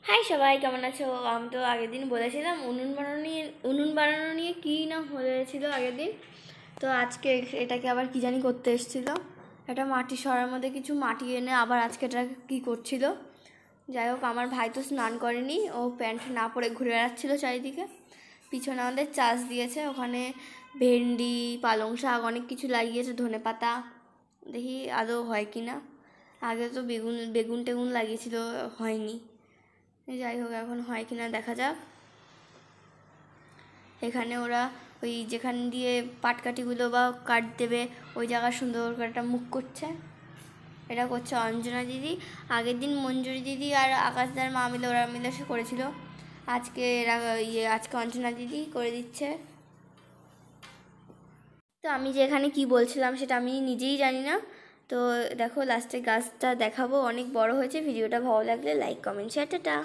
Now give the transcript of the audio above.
High সবাই, কেমন আছো? আমি তো আগের দিন বলেছিলাম উনুন বানানো নিয়ে কী না হয়েছিল আগের দিন। তো আজকে এটাকে আবার কী জানি করতে এসেছিলো, একটা মাটি সরার মধ্যে কিছু মাটি এনে আবার আজকে এটা কী করছিল। যাই হোক, আমার ভাই তো স্নান করেনি, ও প্যান্ট না পরে ঘুরে বেড়াচ্ছিলো চারিদিকে। পিছনে আমাদের চাষ দিয়েছে, ওখানে ভেন্ডি, পালং শাক অনেক কিছু লাগিয়েছে, ধনে পাতা। দেখি আদৌ হয় কি না। আগে তো বেগুন টেগুন লাগিয়েছিল, হয়নি। যাই হোক, এখন হয় কিনা দেখা যাক। এখানে ওরা ওই যেখান দিয়ে পাটকাঠিগুলো বা কাট দেবে ওই জায়গা সুন্দর করে একটা মুখ করছে। এটা করছে অঞ্জনা দিদি। আগের দিন মঞ্জুরি দিদি আর আকাশদার মা মিলে ওরা মিলে সে করেছিল। আজকে আজকে অঞ্জনা দিদি করে দিচ্ছে। তো আমি যে এখানে কী বলছিলাম সেটা আমি নিজেই জানি না। তো দেখো, লাস্টে গাছটা দেখাবো, অনেক বড় হয়েছে। ভিডিওটা ভালো লাগলে লাইক, কমেন্ট, শেয়ার, টাটা।